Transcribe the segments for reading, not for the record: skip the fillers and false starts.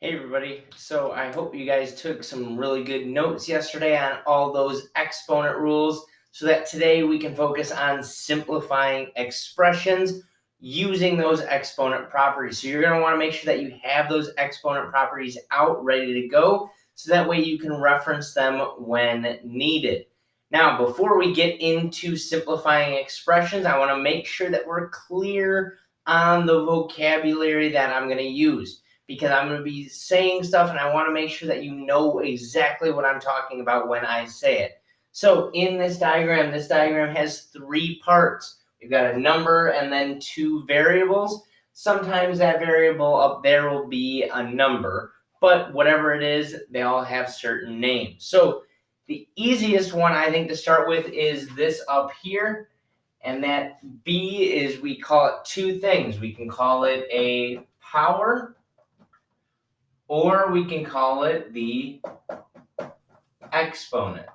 Hey everybody, so I hope you guys took some really good notes yesterday on all those exponent rules so that today we can focus on simplifying expressions using those exponent properties. So you're going to want to make sure that you have those exponent properties out ready to go so that way you can reference them when needed. Now, before we get into simplifying expressions, I want to make sure that we're clear on the vocabulary that I'm going to use, because I'm going to be saying stuff and I want to make sure that you know exactly what I'm talking about when I say it. So in this diagram has three parts. We've got a number and then two variables. Sometimes that variable up there will be a number, but whatever it is, they all have certain names. So the easiest one I think to start with is this up here, and that B is, we call it two things. We can call it a power, or we can call it the exponent.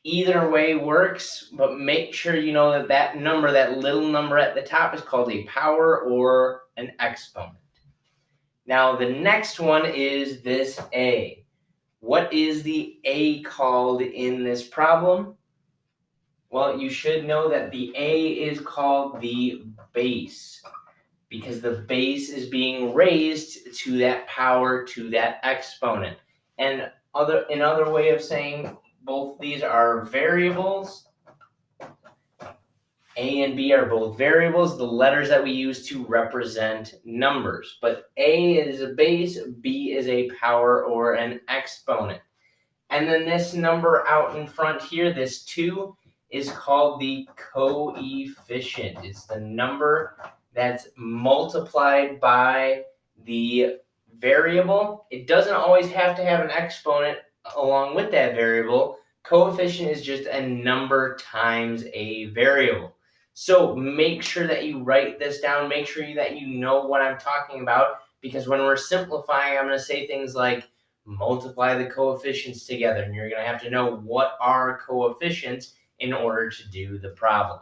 Either way works, but make sure you know that that number, that little number at the top, is called a power or an exponent. Now the next one is this A. What is the A called in this problem? Well, you should know that the A is called the base, because the base is being raised to that power, to that exponent. And another way of saying both these are variables. A and B are both variables, the letters that we use to represent numbers. But A is a base, B is a power or an exponent. And then this number out in front here, this 2, is called the coefficient. It's the number that's multiplied by the variable. It doesn't always have to have an exponent along with that variable. Coefficient is just a number times a variable. So make sure that you write this down. Make sure that you know what I'm talking about, because when we're simplifying, I'm going to say things like multiply the coefficients together, and you're going to have to know what are coefficients in order to do the problem.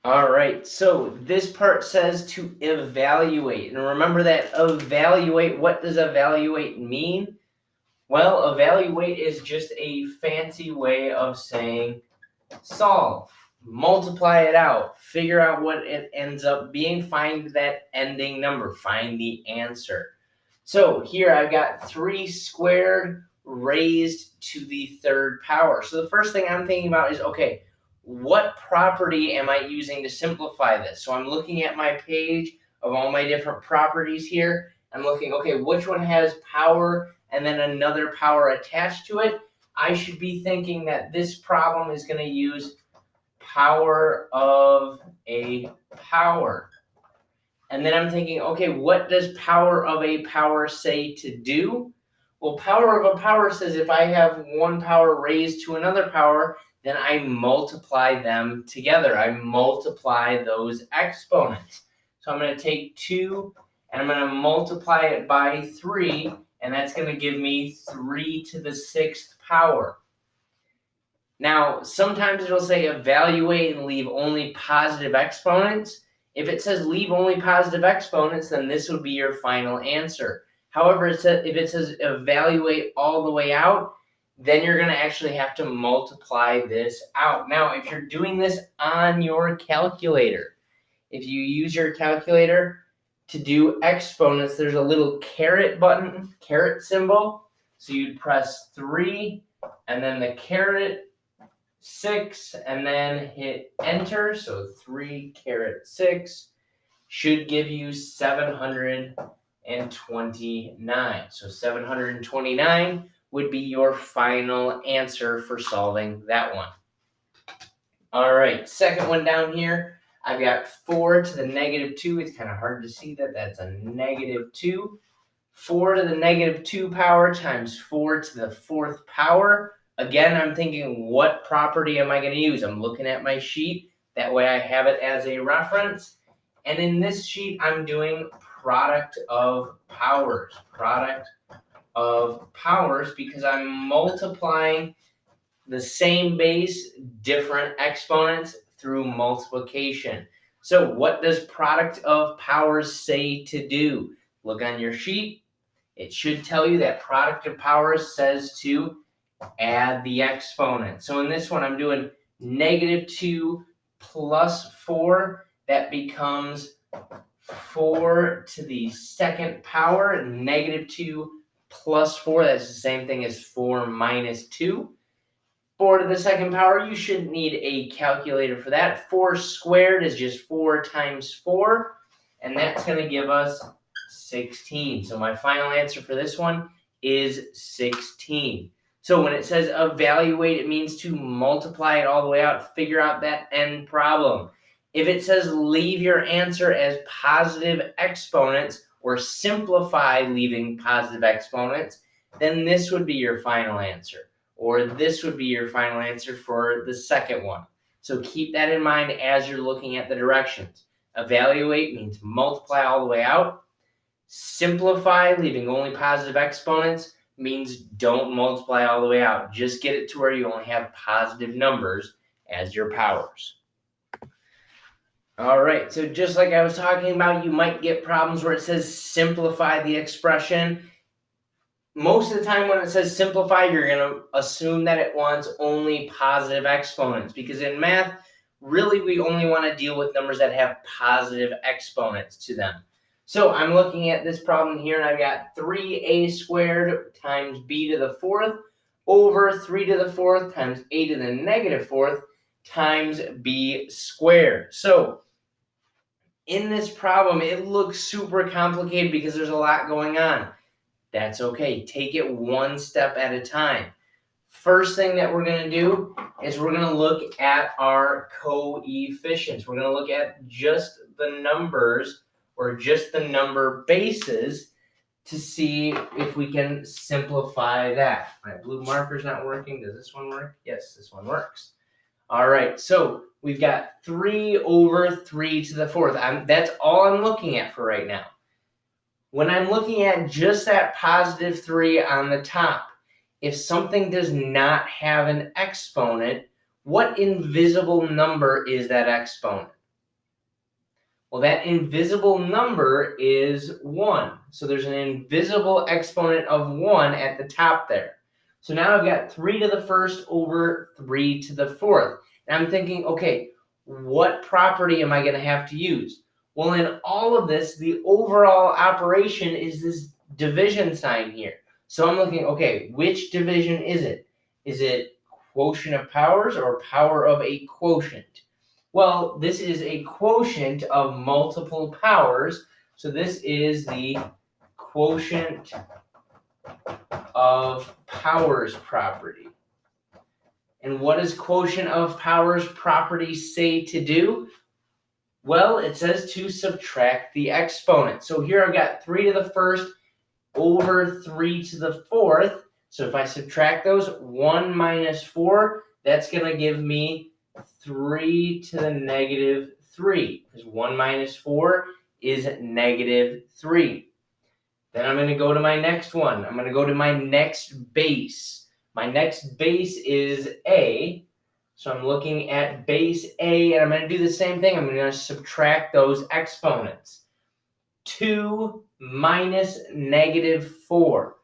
All right, so this part says to evaluate. And remember that evaluate, what does evaluate mean? Well, evaluate is just a fancy way of saying solve. Multiply it out, figure out what it ends up being, find that ending number, find the answer. So here I've got 3 squared raised to the third power. So the first thing I'm thinking about is, okay, what property am I using to simplify this? So I'm looking at my page of all my different properties here. I'm looking, okay, which one has power and then another power attached to it? I should be thinking that this problem is going to use power of a power. And then I'm thinking, okay, what does power of a power say to do? Well, power of a power says if I have one power raised to another power, then I multiply them together. I multiply those exponents. So I'm going to take 2 and I'm going to multiply it by 3, and that's going to give me 3 to the 6th power. Now, sometimes it'll say evaluate and leave only positive exponents. If it says leave only positive exponents, then this would be your final answer. However, if it says evaluate all the way out, then you're going to actually have to multiply this out. Now, if you're doing this on your calculator, if you use your calculator to do exponents, there's a little caret button, caret symbol. So you'd press 3 and then the caret, 6, and then hit enter. So 3 caret 6 should give you 729. So 729 would be your final answer for solving that one. All right, second one down here, I've got 4 to the negative 2. It's kind of hard to see that. That's a negative 2. 4 to the negative 2 power times 4 to the 4th power. Again, I'm thinking, what property am I going to use? I'm looking at my sheet. That way I have it as a reference. And in this sheet, I'm doing product of powers. Product of powers, because I'm multiplying the same base, different exponents through multiplication. So what does product of powers say to do? Look on your sheet. It should tell you that product of powers says to add the exponent. So in this one, I'm doing -2 plus 4. That becomes 4 to the second power. -2 plus 4, that's the same thing as 4 minus 2. 4 to the second power, you shouldn't need a calculator for that. 4 squared is just 4 times 4, and that's going to give us 16. So my final answer for this one is 16. So when it says evaluate, it means to multiply it all the way out, figure out that end problem. If it says leave your answer as positive exponents or simplify leaving positive exponents, then this would be your final answer. Or this would be your final answer for the second one. So keep that in mind as you're looking at the directions. Evaluate means multiply all the way out. Simplify, leaving only positive exponents, means don't multiply all the way out. Just get it to where you only have positive numbers as your powers. All right, so just like I was talking about, you might get problems where it says simplify the expression. Most of the time when it says simplify, you're going to assume that it wants only positive exponents, because in math, really we only want to deal with numbers that have positive exponents to them. So I'm looking at this problem here, and I've got 3a squared times b to the fourth over 3 to the fourth times a to the negative fourth times b squared. So in this problem, it looks super complicated because there's a lot going on. That's okay. Take it one step at a time. First thing that we're going to do is we're going to look at our coefficients. We're going to look at just the numbers or just the number bases to see if we can simplify that. My blue marker's not working. Does this one work? Yes, this one works. All right, so we've got 3 over 3 to the fourth. That's all I'm looking at for right now. When I'm looking at just that positive 3 on the top, if something does not have an exponent, what invisible number is that exponent? Well, that invisible number is 1. So there's an invisible exponent of 1 at the top there. So now I've got 3 to the first over 3 to the fourth. And I'm thinking, okay, what property am I going to have to use? Well, in all of this, the overall operation is this division sign here. So I'm looking, okay, which division is it? Is it quotient of powers or power of a quotient? Well, this is a quotient of multiple powers. So this is the quotient of powers property. And what does quotient of powers property say to do? Well, it says to subtract the exponent. So here I've got 3 to the first over 3 to the fourth. So if I subtract those, 1 minus 4, that's going to give me 3 to the negative 3. Because 1 minus 4 is negative 3. Then I'm going to go to my next one. I'm going to go to my next base. My next base is a. So I'm looking at base a, and I'm going to do the same thing. I'm going to subtract those exponents. 2 minus negative 4.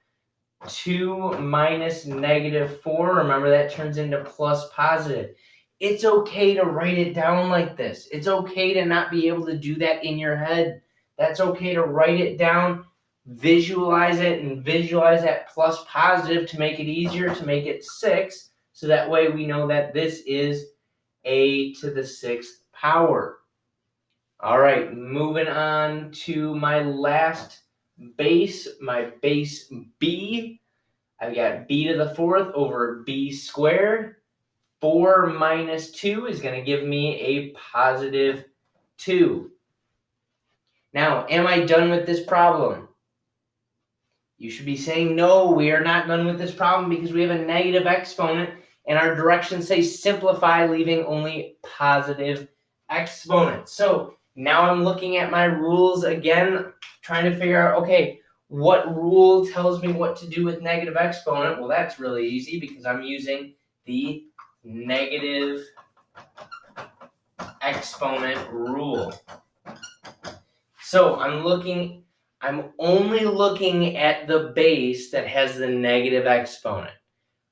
2 minus negative 4. Remember, that turns into plus positive. It's okay to write it down like this. It's okay to not be able to do that in your head. That's okay to write it down, visualize it, and visualize that plus positive to make it easier, to make it 6. So that way we know that this is a to the 6th power. All right, moving on to my last base, my base b. I've got b to the fourth over b squared. 4 minus 2 is going to give me a positive 2. Now, am I done with this problem? You should be saying, no, we are not done with this problem because we have a negative exponent and our directions say simplify, leaving only positive exponents. So now I'm looking at my rules again, trying to figure out, okay, what rule tells me what to do with negative exponent? Well, that's really easy because I'm using the negative exponent rule. So I'm only looking at the base that has the negative exponent.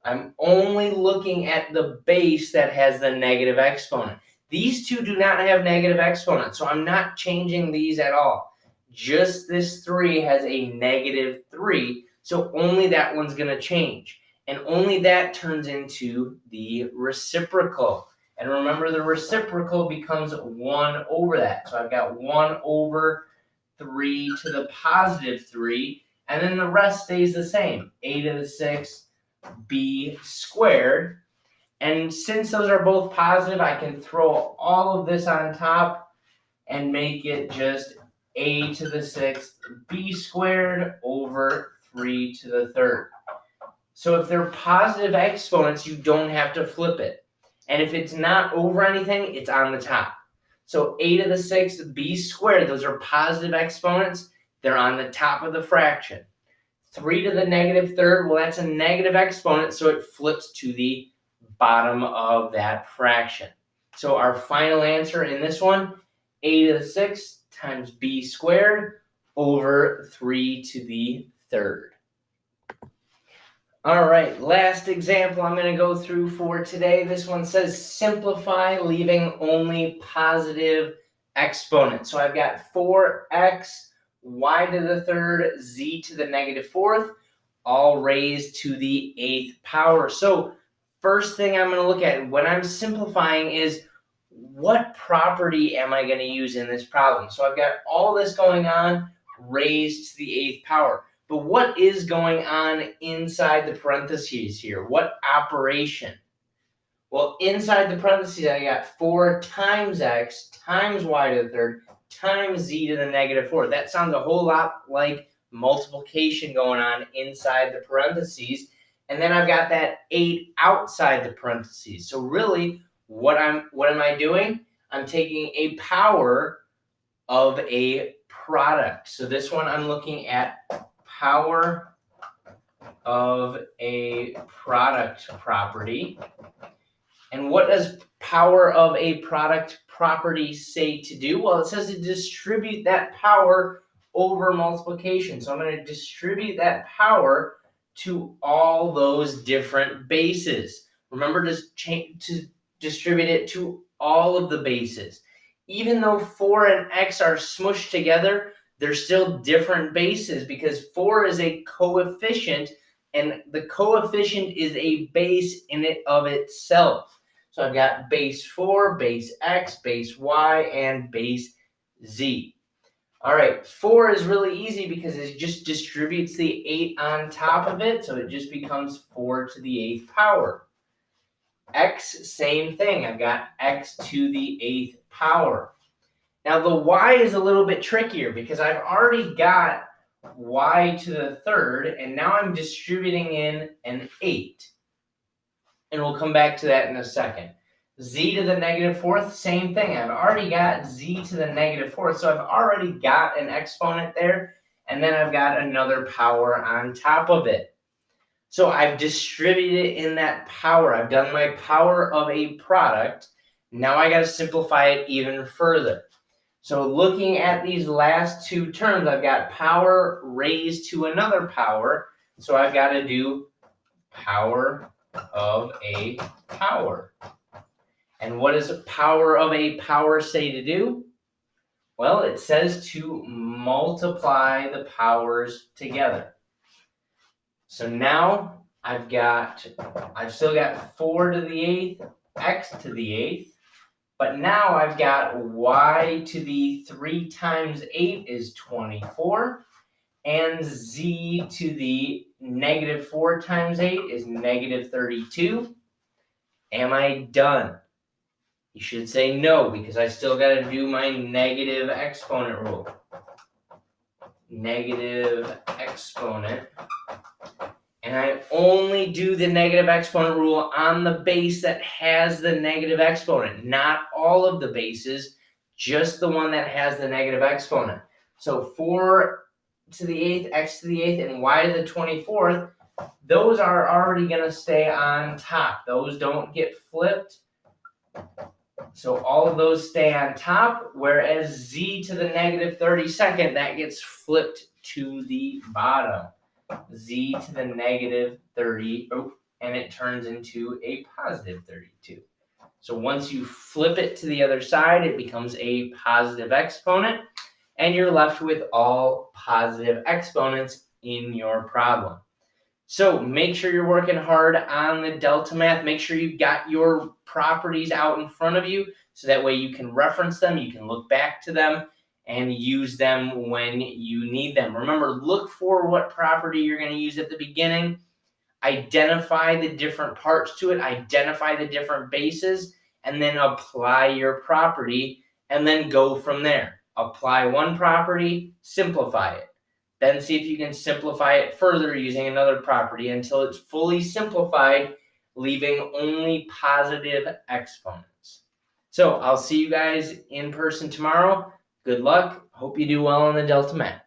I'm only looking at the base that has the negative exponent. These two do not have negative exponents, so I'm not changing these at all. Just this 3 has a negative 3, so only that one's going to change. And only that turns into the reciprocal. And remember, the reciprocal becomes 1 over that. So I've got 1 over 3 to the positive 3, and then the rest stays the same. A to the 6 b squared. And since those are both positive, I can throw all of this on top and make it just a to the 6th b squared over 3 to the 3rd. So if they're positive exponents, you don't have to flip it. And if it's not over anything, it's on the top. So a to the 6th b squared, those are positive exponents. They're on the top of the fraction. 3 to the negative 3rd, well, that's a negative exponent, so it flips to the bottom of that fraction. So our final answer in this one, a to the 6th times b squared over 3 to the 3rd. All right, last example I'm going to go through for today. This one says simplify, leaving only positive exponents. So I've got 4x, y to the 3rd, z to the negative 4th, all raised to the 8th power. So first thing I'm going to look at when I'm simplifying is what property am I going to use in this problem? So I've got all this going on raised to the 8th power. But what is going on inside the parentheses here? What operation? Well, inside the parentheses, I got 4 times x times y to the 3rd times z to the negative 4th. That sounds a whole lot like multiplication going on inside the parentheses. And then I've got that 8 outside the parentheses. So really, what am I doing? I'm taking a power of a product. So this one I'm looking at power of a product property. And what does power of a product property say to do? Well, it says to distribute that power over multiplication. So I'm going to distribute that power to all those different bases. Remember to distribute it to all of the bases. Even though 4 and x are smushed together, they're still different bases because 4 is a coefficient, and the coefficient is a base in it of itself. So I've got base 4, base x, base y, and base z. All right, 4 is really easy because it just distributes the 8 on top of it, so it just becomes 4 to the 8th power. X, same thing. I've got x to the 8th power. Now, the y is a little bit trickier because I've already got y to the 3rd, and now I'm distributing in an 8. And we'll come back to that in a second. Z to the negative 4th, same thing. I've already got z to the negative 4th, so I've already got an exponent there, and then I've got another power on top of it. So I've distributed in that power. I've done my power of a product. Now I got to simplify it even further. So looking at these last two terms, I've got power raised to another power. So I've got to do power of a power. And what does power of a power say to do? Well, it says to multiply the powers together. So now I've still got 4 to the 8th, x to the 8th. But now I've got y to the 3 times 8 is 24, and z to the negative 4 times 8 is negative 32. Am I done? You should say no, because I still got to do my negative exponent rule. Negative exponent. And I only do the negative exponent rule on the base that has the negative exponent, not all of the bases, just the one that has the negative exponent. So 4 to the 8th, x to the 8th, and y to the 24th, those are already going to stay on top. Those don't get flipped. So all of those stay on top, whereas z to the negative 32nd, that gets flipped to the bottom. Z to the negative 30, and it turns into a positive 32. So once you flip it to the other side, it becomes a positive exponent, and you're left with all positive exponents in your problem. So make sure you're working hard on the delta math. Make sure you've got your properties out in front of you so that way you can reference them, you can look back to them, and use them when you need them. Remember, look for what property you're going to use at the beginning. Identify the different parts to it, identify the different bases, and then apply your property, and then go from there. Apply one property, simplify it. Then see if you can simplify it further using another property until it's fully simplified, leaving only positive exponents. So I'll see you guys in person tomorrow. Good luck. Hope you do well on the delta math.